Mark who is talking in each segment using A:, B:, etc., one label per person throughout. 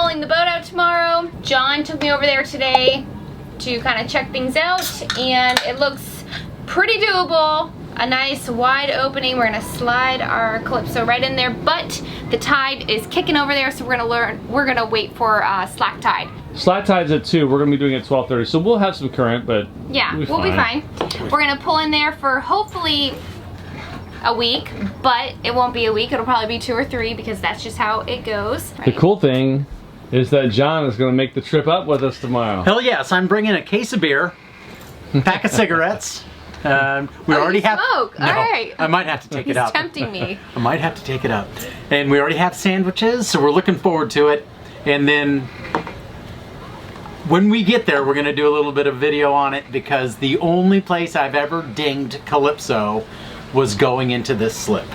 A: pulling the boat out tomorrow. John took me over there today to kind of check things out, and it looks pretty doable. A nice wide opening. We're gonna slide our Calypso right in there, but the tide is kicking over there, so we're gonna wait for slack tide.
B: Slack tide's at 2. We're gonna be doing it at 12:30, so we'll have some current, but
A: yeah, we'll be fine. We're gonna pull in there for hopefully a week, but it won't be a week. It'll probably be 2 or 3 because that's just how it goes. Right?
B: The cool thing is that John is gonna make the trip up with us tomorrow.
C: Hell yes, I'm bringing a case of beer, pack of cigarettes. We already have
A: smoke.
C: No,
A: all right.
C: I might have to take it up.
A: He's tempting me.
C: I might have to take it up. And we already have sandwiches, so we're looking forward to it. And then when we get there, we're gonna do a little bit of video on it, because the only place I've ever dinged Calypso was going into this slip.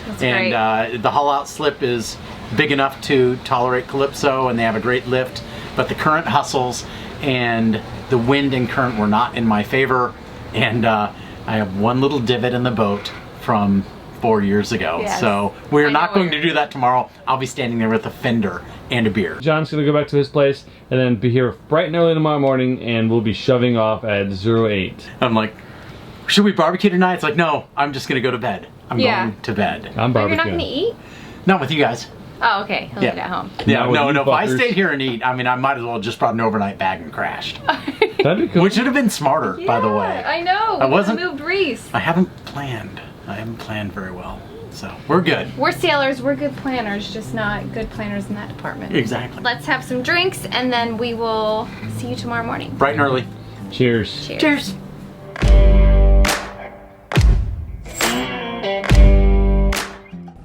A: That's
C: and
A: great.
C: The haul out slip is big enough to tolerate Calypso, and they have a great lift, but the current hustles and the wind and current were not in my favor. And I have one little divot in the boat from 4 years ago.
A: Yes.
C: So we're not going to do that tomorrow. I'll be standing there with a fender and a beer.
B: John's gonna go back to his place and then be here bright and early tomorrow morning, and we'll be shoving off at 08.
C: I'm like, should we barbecue tonight? It's like, no, I'm just gonna go to bed. I'm going to bed.
B: I'm
A: But you're
B: barbecuing.
A: not gonna eat?
C: Not with you guys.
A: Oh, okay. He'll eat at home.
C: Yeah,
B: Not with
C: no,
B: you
C: if I
B: fuckers.
C: stayed here and eat, I mean, I might as well just brought an overnight bag and crashed.
B: That'd be cool.
C: Which would have been smarter, by the way.
A: I know.
C: I wasn't-
A: moved Reese.
C: I haven't planned. I haven't planned very well. So, we're good.
A: We're sailors. We're good planners, just not good planners in that department.
C: Exactly.
A: Let's have some drinks, and then we will see you tomorrow morning.
C: Bright and early.
B: Cheers.
A: Cheers.
C: Cheers.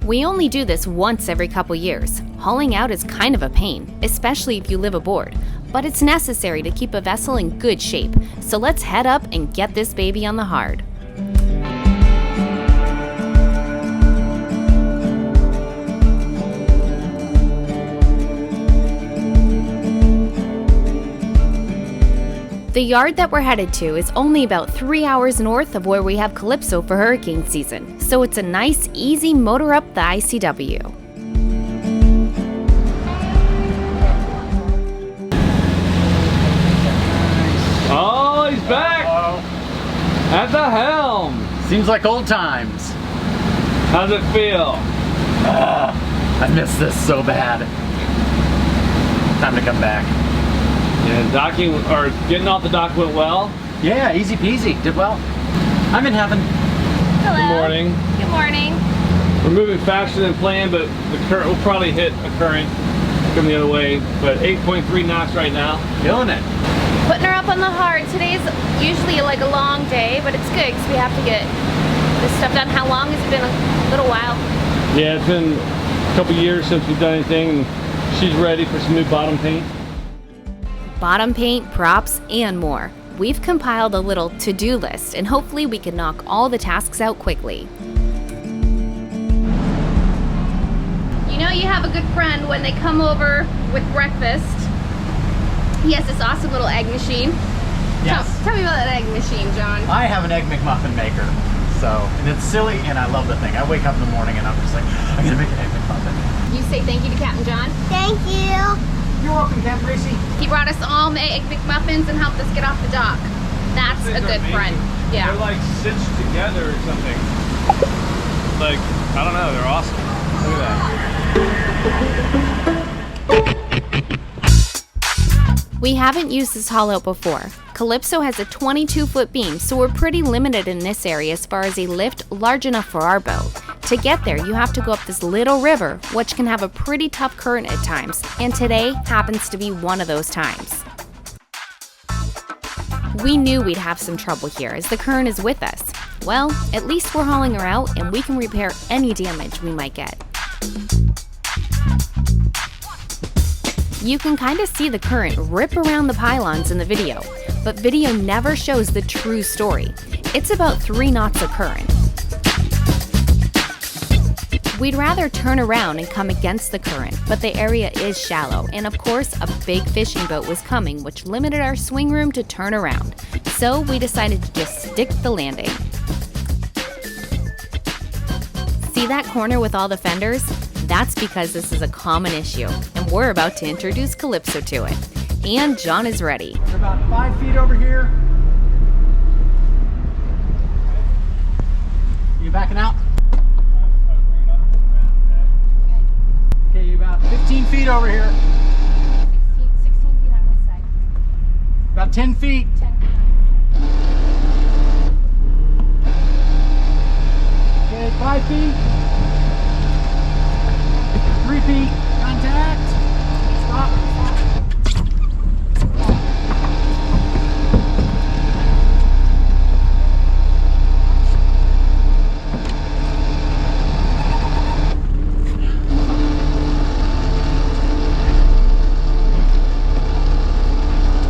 D: We only do this once every couple years. Hauling out is kind of a pain, especially if you live aboard. But it's necessary to keep a vessel in good shape. So let's head up and get this baby on the hard. The yard that we're headed to is only about 3 hours north of where we have Calypso for hurricane season, so it's a nice, easy motor up the ICW.
B: Oh, he's back at the helm.
C: Seems like old times.
B: How's it feel?
C: I miss this so bad. Time to come back.
B: Yeah, docking or getting off the dock went well.
C: Yeah, easy peasy. Did well. I'm in heaven.
A: Hello.
B: Good morning.
A: Good morning.
B: We're moving faster than planned, but the current will probably hit a current coming the other way. But 8.3 knots right now.
C: Feeling it.
A: Putting her up on the hard. Today's usually like a long day, but it's good because we have to get this stuff done. How long has it been? A little while.
B: Yeah, it's been a couple years since we've done anything, and she's ready for some new bottom paint.
D: Bottom paint, props, and more. We've compiled a little to-do list, and hopefully we can knock all the tasks out quickly.
A: You know you have a good friend when they come over with breakfast. He has this awesome little egg machine.
C: Yes.
A: Tell me about that egg machine, John.
C: I have an Egg McMuffin maker. So, and it's silly, and I love the thing. I wake up in the morning and I'm just like, I'm gonna make an Egg McMuffin.
A: You say thank you to Captain John.
E: Thank you.
C: You're welcome, Captain Racy.
A: He brought us all egg McMuffins and helped us get off the dock. That's a good friend. Yeah.
B: They're like stitched together or something. Like, I don't know, they're awesome. Look at that.
D: We haven't used this haul out before. Calypso has a 22-foot beam, so we're pretty limited in this area as far as a lift large enough for our boat. To get there, you have to go up this little river, which can have a pretty tough current at times, and today happens to be one of those times. We knew we'd have some trouble here as the current is with us. Well, at least we're hauling her out and we can repair any damage we might get. You can kind of see the current rip around the pylons in the video, but video never shows the true story. It's about 3 knots of current. We'd rather turn around and come against the current, but the area is shallow, and of course a big fishing boat was coming, which limited our swing room to turn around. So we decided to just stick the landing. See that corner with all the fenders? That's because this is a common issue, and we're about to introduce Calypso to it. And John is ready.
C: We're about 5 feet over here. You backing out? Okay, you about 15 feet over here.
A: 16 feet on this side.
C: About 10 feet.
A: 10 feet on
C: Okay, 5 feet. 3 feet. Contact. Stop.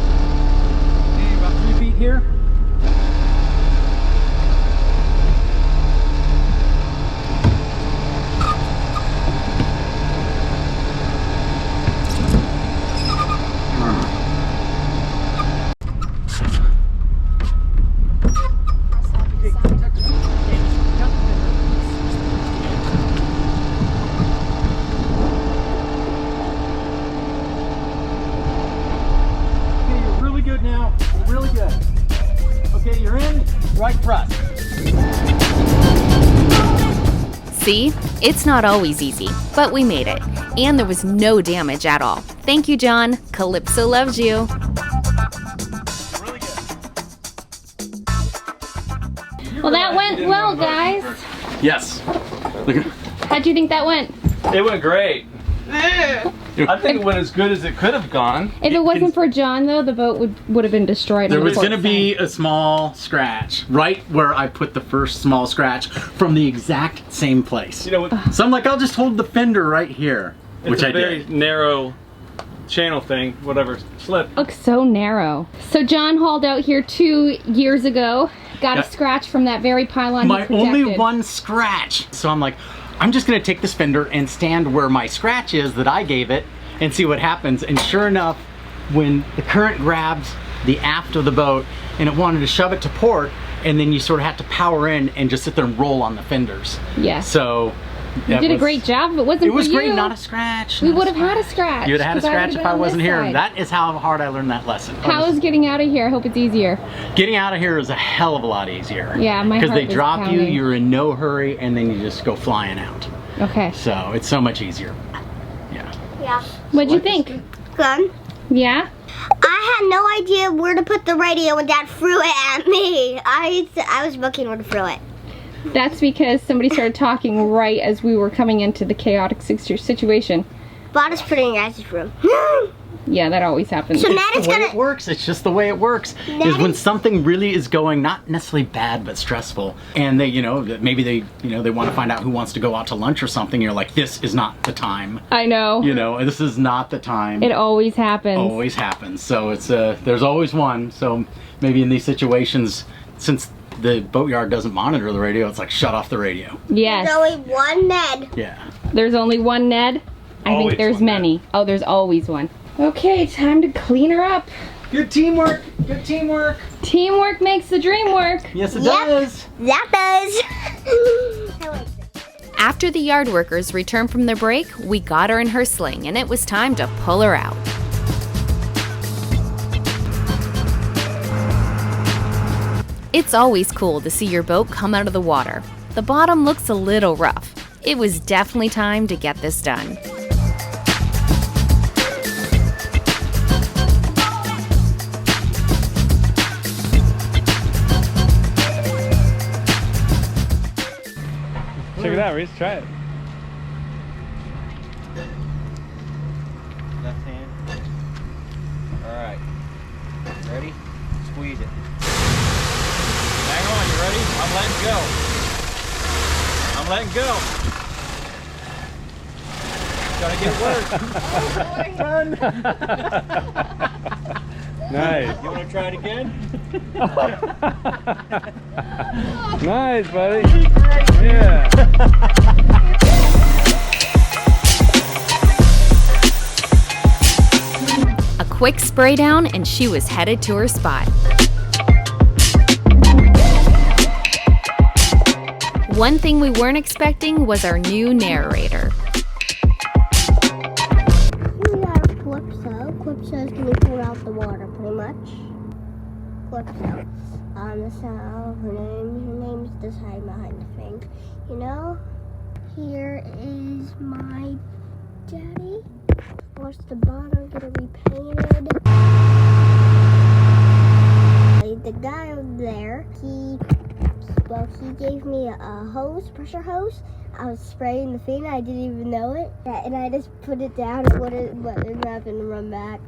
C: Okay, about 3 feet here. Now, you're really good. Okay, you're in, right thrust.
D: See? It's not always easy, but we made it. And there was no damage at all. Thank you, John. Calypso loves you.
C: Really good.
A: Well, that went well, guys.
C: Yes. Look at.
A: How'd you think that went?
B: It went great. I think it went as good as it could have gone.
A: If it wasn't for John, though, the boat would have been destroyed.
C: There
A: on the
C: was
A: port
C: going to be a small scratch right where I put the first small scratch from the exact same place.
B: You know,
C: So I'm like, I'll just hold the fender right here,
B: it's
C: which
B: a
C: I
B: very
C: did.
B: narrow channel thing, whatever, slip.
A: Looks so narrow. So John hauled out here 2 years ago, got
C: Yeah.
A: a scratch from that very pylon.
C: My
A: he
C: only
A: protected.
C: one scratch. So I'm like, I'm just going to take this fender and stand where my scratch is that I gave it and see what happens. And sure enough, when the current grabbed the aft of the boat and it wanted to shove it to port, and then you sort of have to power in and just sit there and roll on the fenders.
A: Yes.
C: So
A: You did a great job. If it wasn't
C: It was
A: for
C: great,
A: you,
C: not a scratch.
A: we
C: not a
A: would have had a
C: scratch.
A: scratch.
C: You would have had a
A: 'cause I
C: scratch
A: would've
C: if
A: been
C: I
A: on
C: wasn't
A: this
C: here.
A: side.
C: That is how hard I learned that lesson.
A: How is getting out of here? I hope it's easier.
C: Getting out of here is a hell of a lot easier.
A: Yeah, my
C: Because
A: heart
C: they
A: was
C: drop you,
A: pounding.
C: you're in no hurry, and then you just go flying out.
A: Okay.
C: So it's so much easier. Yeah.
E: Yeah.
A: What'd you think?
E: Good.
A: Yeah?
E: I had no idea where to put the radio when Dad threw it at me. I was looking where to throw it.
A: That's because somebody started talking right as we were coming into the chaotic situation.
E: Bought us putting in your guys' room.
A: Yeah, that always happens.
E: So
C: It's
E: Maddie's
C: the way
E: gonna.
C: it works. It's just the way it works. Is when
E: Daddy-
C: something really is going not necessarily bad but stressful, and they, maybe they want to find out who wants to go out to lunch or something. You're like, this is not the time.
A: I know.
C: This is not the time.
A: It always happens.
C: Always happens. So it's there's always one. So maybe in these situations, since the boatyard doesn't monitor the radio, it's like shut off the radio.
A: Yes.
E: There's only one Ned.
C: Yeah.
A: There's only one Ned. I
B: Always
A: think there's
B: one Ned.
A: many. Oh, there's always one. Okay, time to clean her up.
C: Good teamwork. Good teamwork.
A: Teamwork makes the dream work.
C: Yes, it
E: Yep.
C: does.
E: That does. I like that.
D: After the yard workers returned from their break, we got her in her sling and it was time to pull her out. It's always cool to see your boat come out of the water. The bottom looks a little rough. It was definitely time to get this done.
B: Check it out, Reese. Try it.
F: Left hand. Alright. Ready? Squeeze it. Hang on, you ready? I'm letting go. Gotta get work.
B: Nice.
F: You wanna try it again?
B: Nice, buddy. Yeah.
D: A quick spray down and she was headed to her spot. One thing we weren't expecting was our new narrator.
E: Calypso's gonna pull out the water, pretty much. Calypso. So her name's this hide behind the thing. You know, here is my daddy. Force the bottom, get it repainted. The guy over there, he gave me a hose, pressure hose. I was spraying the thing, I didn't even know it. And I just put it down and let it happen and run back.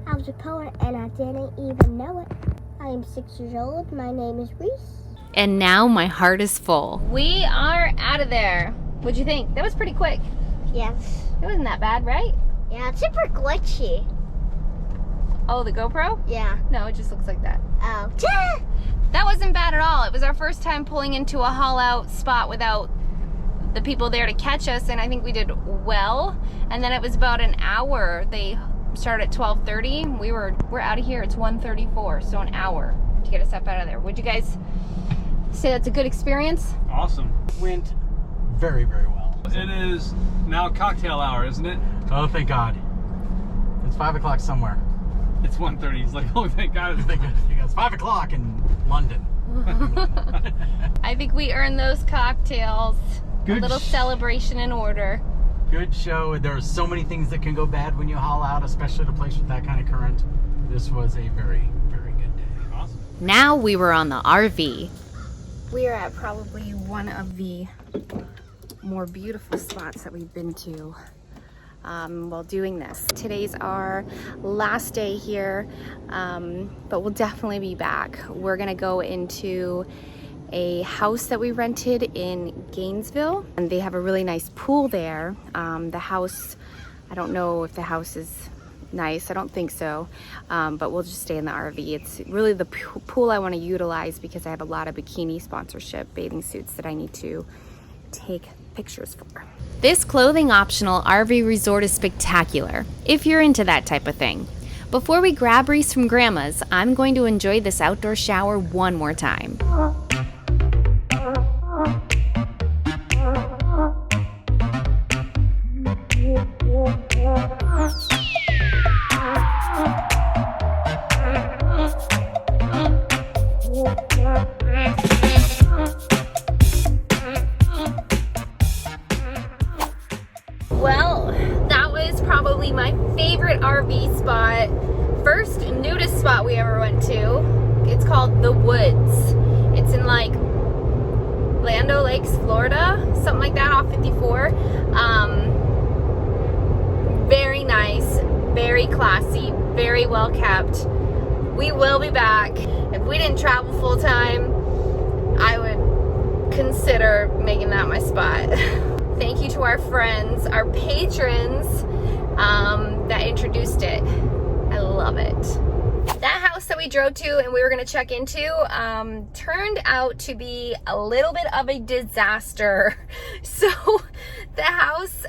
E: I was a poet and I didn't even know it. I am 6 years old. My name is Reese.
D: And now my heart is full.
A: We are out of there. What'd you think? That was pretty quick.
E: Yes.
A: It wasn't that bad, right?
E: Yeah, it's super glitchy.
A: Oh, the GoPro?
E: Yeah.
A: No, it just looks like that.
E: Oh.
A: That wasn't bad at all. It was our first time pulling into a haul out spot without the people there to catch us, and I think we did well. And then it was about an hour. They started at 12:30. We're out of here. It's 1:34, so an hour to get us up out of there. Would you guys say that's a good experience?
B: Awesome.
C: Went very, very well.
B: It is now cocktail hour, isn't it?
C: Oh, thank God. It's 5 o'clock somewhere.
B: It's 1:30. It's like, oh, thank God.
C: It's 5 o'clock in London.
A: I think we earned those cocktails.
C: Good
A: A little celebration in order.
C: Good show. There are so many things that can go bad when you haul out, especially at a place with that kind of current. This was a very, very good day.
B: Awesome.
D: Now we were on the RV.
A: We are at probably one of the more beautiful spots that we've been to while doing this. Today's our last day here, but we'll definitely be back. We're gonna go into a house that we rented in Gainesville, and they have a really nice pool there. The house, I don't know if the house is nice, I don't think so, but we'll just stay in the RV. It's really the pool I want to utilize because I have a lot of bikini sponsorship bathing suits that I need to take pictures for.
D: This clothing optional RV resort is spectacular if you're into that type of thing. Before we grab Reese from Grandma's, I'm going to enjoy this outdoor shower one more time.
A: Well, that was probably my favorite RV spot. First nudist spot we ever went to. It's called The Woods. It's in like Land O'Lakes, Florida, something like that, off 54. Very nice, very classy, very well kept. We will be back. If we didn't travel full time, I would consider making that my spot. Thank you to our friends, our patrons that introduced it. I love it. That house that we drove to and we were gonna check into turned out to be a little bit of a disaster. So the house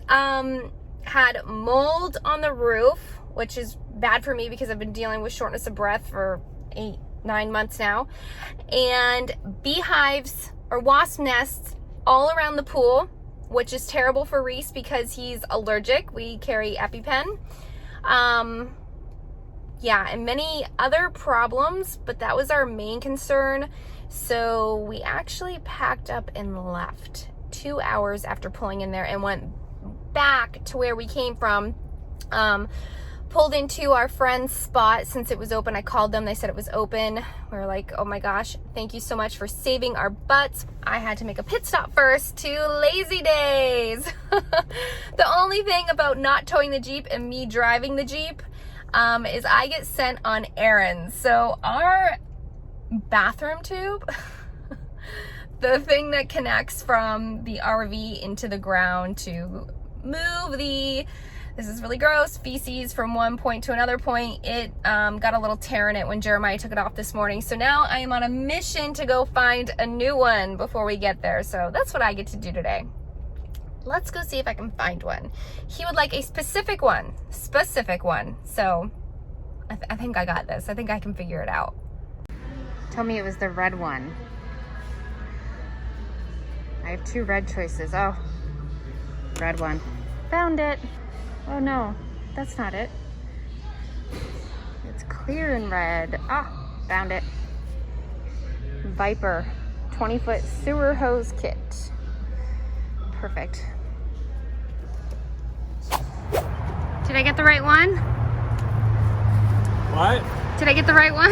A: had mold on the roof, which is bad for me because I've been dealing with shortness of breath for 8-9 months now, and beehives or wasp nests all around the pool, which is terrible for Reese because he's allergic. We carry EpiPen. Yeah, and many other problems, but that was our main concern. So we actually packed up and left 2 hours after pulling in there and went back to where we came from. Pulled into our friend's spot since it was open. I called them, they said it was open. We were like, oh my gosh, thank you so much for saving our butts. I had to make a pit stop first to Lazy Days. The only thing about not towing the Jeep and me driving the Jeep is I get sent on errands. So our bathroom tube, the thing that connects from the RV into the ground to move the, this is really gross, feces from one point to another point, it got a little tear in it when Jeremiah took it off this morning. So now I am on a mission to go find a new one before we get there. So that's what I get to do today. Let's go see if I can find one. He would like a specific one. So I think I got this. I think I can figure it out.
D: Tell me it was the red one. I have 2 red choices. Oh, red one. Found it. Oh no, that's not it.
A: It's clear and red. Ah, found it. Viper 20-foot sewer hose kit. Perfect. Did I get the right one?
B: What?
A: Did I get the right one?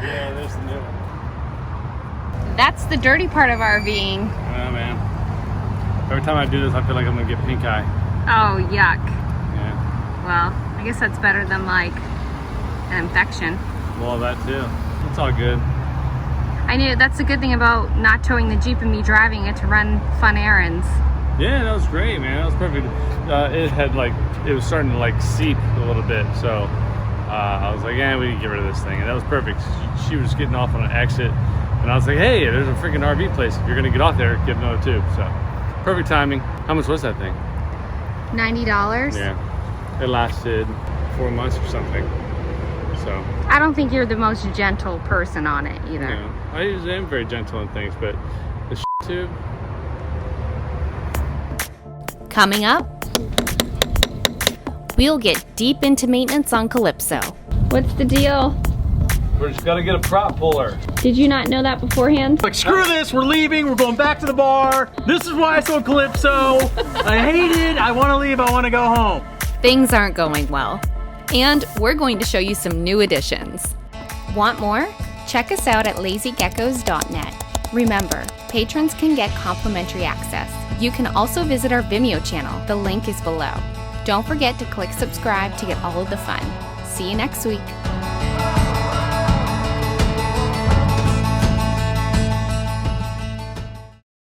B: Yeah, there's the new one.
A: That's the dirty part of RVing.
B: Oh man. Every time I do this, I feel like I'm gonna get pink eye.
A: Oh, yuck.
B: Yeah.
A: Well, I guess that's better than like an infection.
B: Well, that too. It's all good.
A: I knew that's the good thing about not towing the Jeep and me driving it to run fun errands.
B: Yeah, that was great, man. That was perfect. It was starting to like seep a little bit, so I was like, yeah, we can get rid of this thing, and that was perfect. She was getting off on an exit, and I was like, hey, there's a freaking RV place. If you're gonna get off there, get another tube. So perfect timing. How much was that thing?
A: $90?
B: Yeah, it lasted 4 months or something. So
A: I don't think you're the most gentle person on it either.
B: yeah, I usually am very gentle on things, but the tube.
D: Coming up, we'll get deep into maintenance on Calypso.
A: What's the deal?
B: We're just gotta get a prop puller.
A: Did you not know that beforehand?
C: Like, screw this, we're leaving, we're going back to the bar. This is why I sold Calypso. I hate it, I want to leave, I want to go home.
D: Things aren't going well. And we're going to show you some new additions. Want more? Check us out at lazygeckos.net. Remember, patrons can get complimentary access. You can also visit our Vimeo channel. The link is below. Don't forget to click subscribe to get all of the fun. See you next week.